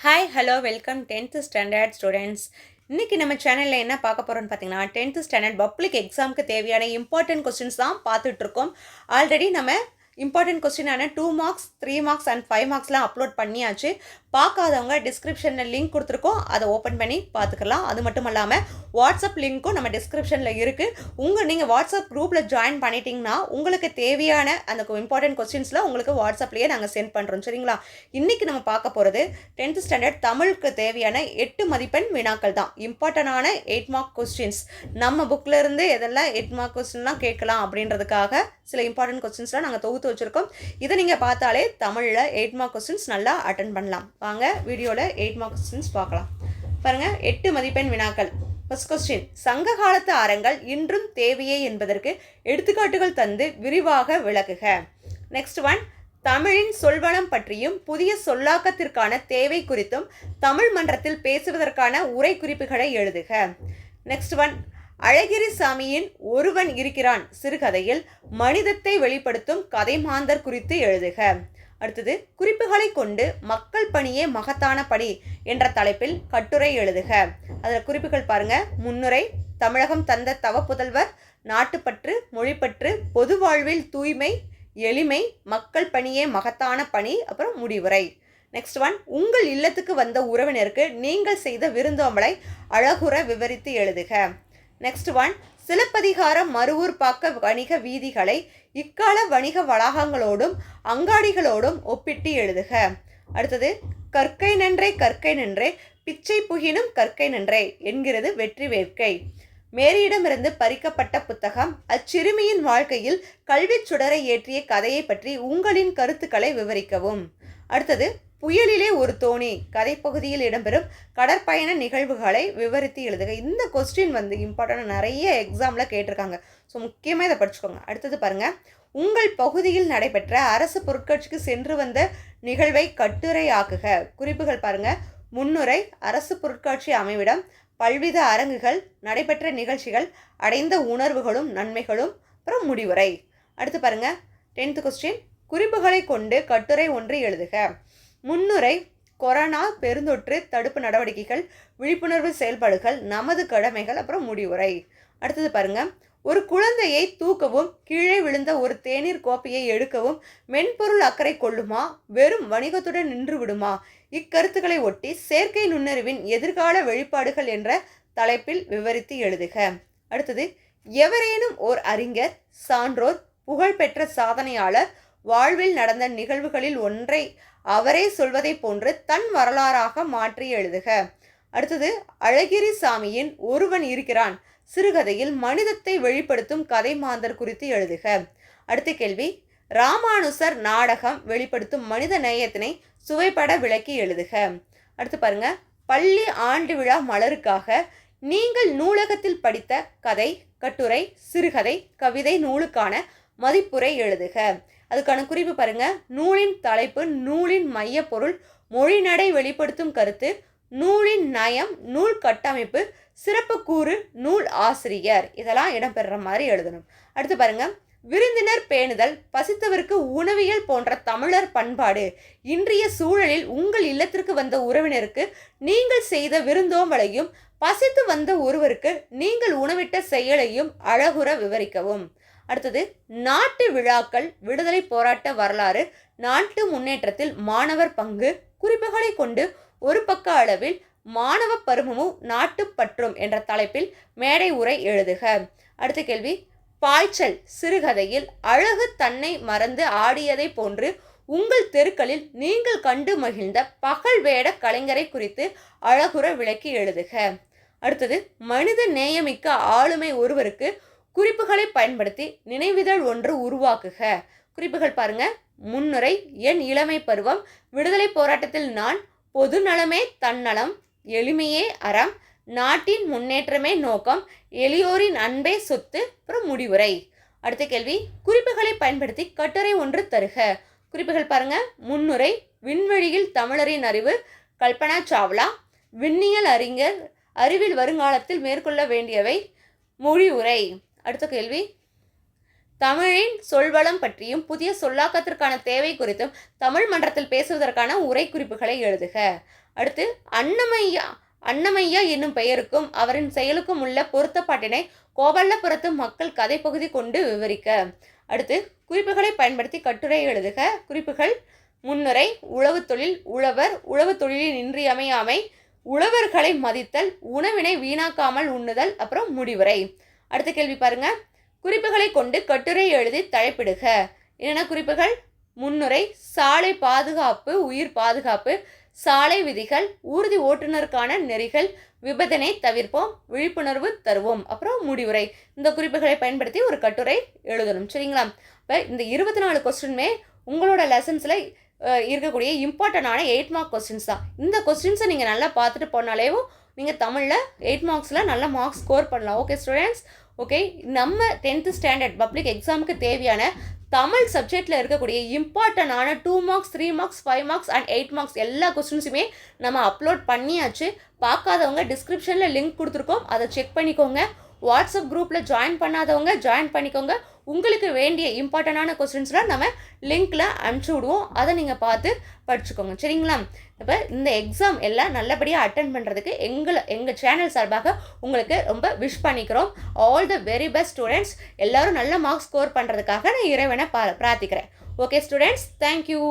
Hi hello welcome 10th standard students. இன்றைக்கி நம்ம சேனலில் என்ன பார்க்க போகிறோன்னு பார்த்தீங்கன்னா 10th ஸ்டாண்டர்ட் பப்ளிக் எக்ஸாமுக்கு தேவையான இம்பார்ட்டன்ட் கொஸ்டின்ஸ் தான் பார்த்துட்ருக்கோம். ஆல்ரெடி நம்ம இம்பார்ட்டன்ட் கொஸ்டினான 2 மார்க்ஸ் 3 மார்க்ஸ் அண்ட் 5 மார்க்ஸ்லாம் அப்லோட் பண்ணியாச்சு. பார்க்காதவங்க டிஸ்கிரிப்ஷனில் லிங்க் கொடுத்துருக்கோம், அதை ஓப்பன் பண்ணி பார்த்துக்கலாம். அது மட்டும் இல்லாமல் வாட்ஸ்அப் லிங்க்கும் நம்ம டிஸ்கிரிப்ஷனில் இருக்குது. நீங்கள் வாட்ஸ்அப் குரூப்பில் ஜாயின் பண்ணிட்டீங்கன்னா உங்களுக்கு தேவையான அந்த இம்பார்ட்டன்ட் கொஸ்டின்ஸில் உங்களுக்கு வாட்ஸ்அப்லேயே நாங்கள் சென்ட் பண்ணுறோம். சரிங்களா? இன்றைக்கி நம்ம பார்க்க போகிறது 10th ஸ்டாண்டர்ட் தமிழுக்கு தேவையான 8 மதிப்பெண் வினாக்கள் தான். இம்பார்ட்டண்டான 8 மார்க் கொஸ்டின்ஸ் நம்ம புக்கில் இருந்து எதெல்லாம் 8 மார்க் கொஸ்டின்லாம் கேட்கலாம் அப்படின்றதுக்காக சில இம்பார்ட்டன்ட் கொஸ்டின்ஸ்லாம் நாங்கள் தொகுத்து வச்சுருக்கோம். இதை நீங்கள் பார்த்தாலே தமிழில் 8 மார்க் கொஸ்டின்ஸ் நல்லா அட்டன் பண்ணலாம். வாங்க வீடியோவில் 8 மார்க் கொஸ்டின்ஸ் பார்க்கலாம். பாருங்கள், 8 மதிப்பெண் வினாக்கள். ஃபர்ஸ்ட் கொஸ்டின், சங்க காலத்து அறங்கள் இன்றும் தேவையே என்பதற்கு எடுத்துக்காட்டுகள் தந்து விரிவாக விளக்குக. நெக்ஸ்ட் ஒன், தமிழின் சொல்வளம் பற்றியும் புதிய சொல்லாக்கத்திற்கான தேவை குறித்தும் தமிழ் மன்றத்தில் பேசுவதற்கான உரை குறிப்புகளை எழுதுக. நெக்ஸ்ட் ஒன், அழகிரி சாமியின் ஒருவன் இருக்கிறான் சிறுகதையில் மனிதத்தை வெளிப்படுத்தும் கதை மாந்தர் குறித்து எழுதுக. அடுத்தது, குறிப்புகளை கொண்டு மக்கள் பணியே மகத்தான பணி என்ற தலைப்பில் கட்டுரை எழுதுக. அதில் குறிப்புகள் பாருங்க: முன்னுரை, தமிழகம் தந்த தவ புதல்வர், நாட்டுப்பற்று, மொழிப்பற்று, பொது வாழ்வில் தூய்மை, எளிமை, மக்கள் பணியே மகத்தான பணி, அப்புறம் முடிவுரை. நெக்ஸ்ட் ஒன், உங்கள் இல்லத்துக்கு வந்த உறவினருக்கு நீங்கள் செய்த விருந்தோம்பலை அழகுற விவரித்து எழுதுக. நெக்ஸ்ட் ஒன், சிலப்பதிகாரம் மருவூர் பாக்க வணிக வீதிகளை இக்கால வணிக வளாகங்களோடும் அங்காடிகளோடும் ஒப்பிட்டு எழுதுக. அடுத்தது, கற்கை நன்றே கற்கை நன்றே பிச்சை புகினும் கற்கை நன்றே என்கிறது வெற்றி வேட்கை. மேரியிடமிருந்து பறிக்கப்பட்ட புத்தகம் அச்சிறுமியின் வாழ்க்கையில் கல்வி சுடரை ஏற்றிய கதையை பற்றி உங்களின் கருத்துக்களை விவரிக்கவும். அடுத்தது, புயலிலே ஒரு தோணி கதைப்பகுதியில் இடம்பெறும் கடற்பயண நிகழ்வுகளை விவரித்து எழுதுக. இந்த கொஸ்டின் இம்பார்ட்டன்ட், நிறைய எக்ஸாமில் கேட்டிருக்காங்க. ஸோ முக்கியமாக இதை படிச்சுக்கோங்க. அடுத்தது பாருங்கள், உங்கள் பகுதியில் நடைபெற்ற அரசு பொருட்காட்சிக்கு சென்று வந்த நிகழ்வை கட்டுரையாக்குக. குறிப்புகள் பாருங்கள்: முன்னுரை, அரசு பொருட்காட்சி அமைவிடம், பல்வித அரங்குகள், நடைபெற்ற நிகழ்ச்சிகள், அடைந்த உணர்வுகளும் நன்மைகளும், அப்புறம் முடிவுரை. அடுத்து பாருங்கள், 10th கொஸ்டின், குறிப்புகளை கொண்டு கட்டுரை ஒன்று எழுதுக. முன்னுரை, கொரோனா பெருந்தொற்று தடுப்பு நடவடிக்கைகள், விழிப்புணர்வு செயல்பாடுகள், நமது கடமைகள், அப்புறம் முடிவுரை. அடுத்தது பாருங்க, ஒரு குழந்தையை தூக்கவும் கீழே விழுந்த ஒரு தேநீர் கோப்பையை எடுக்கவும் மென்பொருள் அக்கறை கொள்ளுமா, வெறும் வணிகத்துடன் நின்று விடுமா? இக்கருத்துக்களை ஒட்டி செயற்கை நுண்ணறிவின் எதிர்கால வெளிப்பாடுகள் என்ற தலைப்பில் விவரித்து எழுதுக. அடுத்தது, எவரேனும் ஓர் அறிஞர், சான்றோர், புகழ்பெற்ற சாதனையாளர் வாழ்வில் நடந்த நிகழ்வுகளில் ஒன்றை அவரே சொல்வதை போன்று தன் வரலாறாக மாற்றி எழுதுக. அடுத்தது, அழகிரி சாமியின் ஒருவன் இருக்கிறான் சிறுகதையில் மனிதத்தை வெளிப்படுத்தும் கதை மாந்தர் குறித்து எழுதுக. அடுத்த கேள்வி, ராமானுசர் நாடகம் வெளிப்படுத்தும் மனித நேயத்தினை சுவைப்பட விளக்கி எழுதுக. அடுத்து பாருங்க, பள்ளி ஆண்டு விழா மலருக்காக நீங்கள் நூலகத்தில் படித்த கதை, கட்டுரை, சிறுகதை, கவிதை நூலுக்கான மதிப்புரை எழுதுக. அதுக்கான குறிப்பு பாருங்க: நூலின் தலைப்பு, நூலின் மைய பொருள், மொழிநடை வெளிப்படுத்தும் கருத்து, நூலின் நயம், நூல் கட்டமைப்பு, சிறப்பு கூறு, நூல் ஆசிரியர், இதெல்லாம் இடம்பெற மாதிரி எழுதணும். அடுத்து பாருங்க, விருந்தினர் பேணுதல், பசித்தவருக்கு உணவியல் போன்ற தமிழர் பண்பாடு, இன்றைய சூழலில் உங்கள் இல்லத்திற்கு வந்த உறவினருக்கு நீங்கள் செய்த விருந்தோம்பலையும் பசித்து வந்த ஒருவருக்கு நீங்கள் உணவிட்ட செயலையும் அழகுற விவரிக்கவும். அடுத்தது, நாட்டு விழாக்கள், விடுதலை போராட்ட வரலாறு, நாட்டு முன்னேற்றத்தில் மாணவர் பங்கு, குறிப்புகளை கொண்டு ஒரு பக்க அளவில் மாணவ பருவமும் நாட்டுப்பற்றும் என்ற தலைப்பில் மேடை உரை எழுதுக. அடுத்த கேள்வி, பாய்ச்சல் சிறுகதையில் அழகு தன்னை மறந்து ஆடியதை போன்று உங்கள் தெருக்களில் நீங்கள் கண்டு மகிழ்ந்த பகல் வேட கலைஞரை குறித்து அழகுற விளக்கி எழுதுக. அடுத்தது, மனித நேயமிக்க ஆளுமை ஒருவருக்கு குறிப்புகளை பயன்படுத்தி நினைவிதழ் ஒன்று உருவாக்குக. குறிப்புகள் பாருங்க: முன்னுரை, என் இளமை பருவம், விடுதலை போராட்டத்தில் நான், பொது நலமே தன்னலம், எளிமையே அறம், நாட்டின் முன்னேற்றமே நோக்கம், எளியோரின் அன்பே சொத்து, அப்புறம் முடிவுரை. அடுத்த கேள்வி, குறிப்புகளை பயன்படுத்தி கட்டுரை ஒன்று தருக. குறிப்புகள் பாருங்க: முன்னுரை, விண்வெளியில் தமிழரின் அறிவு, கல்பனா சாவ்லா, விண்ணியல் அறிஞர், அறிவில் வருங்காலத்தில் மேற்கொள்ள வேண்டியவை, முடிவுரை. அடுத்த கேள்வி, தமிழின் சொல்வளம் பற்றியும் புதிய சொல்லாக்கத்திற்கான தேவை குறித்தும் தமிழ் மன்றத்தில் பேசுவதற்கான உரை குறிப்புகளை எழுதுக. அடுத்து அன்னமையா அன்னமையா என்னும் பெயருக்கும் அவரின் செயலுக்கும் உள்ள பொருத்தப்பாட்டினை கோவல்லபுரத்து மக்கள் கதை பகுதி கொண்டு விவரிக்க. அடுத்து குறிப்புகளை பயன்படுத்தி கட்டுரை எழுதுக. குறிப்புகள்: முன்னுரை, உழவு தொழில், உழவர், உழவு தொழிலின் இன்றியமையாமை, உழவர்களை மதித்தல், உணவினை வீணாக்காமல் உண்ணுதல், அப்புறம் முடிவுரை. அடுத்த கேள்வி பாருங்க. குறிப்புகளை கொண்டு கட்டுரை எழுதி தலைப்பிடுக. என்னென்ன குறிப்புகள்? முன்னுரை: சாலை பாதுகாப்பு, உயிர் பாதுகாப்பு, சாலை விதிகள், ஊர்தி ஓட்டுநருக்கான நெறிகள், விபத்தினை தவிர்ப்போம், விழிப்புணர்வு தருவோம், அப்புறம் முடிவுரை. இந்த குறிப்புகளை பயன்படுத்தி ஒரு கட்டுரை எழுதணும். சரிங்களா? இப்போ இந்த 24 கொஸ்டினுமே உங்களோட லெசன்ஸில் இருக்கக்கூடிய இம்பார்ட்டண்டான 8 மார்க் கொஸ்டின்ஸ் தான். இந்த கொஸ்டின்ஸை நீங்கள் நல்லா பார்த்துட்டு போனாலேவும் நீங்கள் தமிழில் 8 மார்க்ஸில் நல்ல மார்க்ஸ் ஸ்கோர் பண்ணலாம். Okay students? ஓகே, நம்ம 10th ஸ்டாண்டர்ட் பப்ளிக் எக்ஸாமுக்கு தேவையான தமிழ் சப்ஜெக்டில் இருக்கக்கூடிய இம்பார்ட்டண்டான 2 marks, 3 marks, 5 marks and 8 marks எல்லா கொஸ்டின்ஸுமே நம்ம அப்லோட் பண்ணியாச்சு. பார்க்காதவங்க டிஸ்கிரிப்ஷனில் லிங்க் கொடுத்துருக்கோம், அதை செக் பண்ணிக்கோங்க. வாட்ஸ்அப் குரூப்பில் ஜாயின் பண்ணாதவங்க ஜாயின் பண்ணிக்கோங்க. உங்களுக்கு வேண்டிய இம்பார்ட்டண்டான கொஸ்டின்ஸ்லாம் நம்ம லிங்க்கில் அனுப்பிச்சி விடுவோம், அதை நீங்கள் பார்த்து படிச்சுக்கோங்க. சரிங்களா? இப்போ இந்த எக்ஸாம் எல்லாம் நல்லபடியாக அட்டன் பண்ணுறதுக்கு எங்கள் சேனல் சார்பாக உங்களுக்கு ரொம்ப விஷ் பண்ணிக்கிறோம். All the very best students. எல்லோரும் நல்ல மார்க்ஸ் ஸ்கோர் பண்ணுறதுக்காக நான் இறைவனை பிரார்த்திக்கிறேன். Okay students, thank you.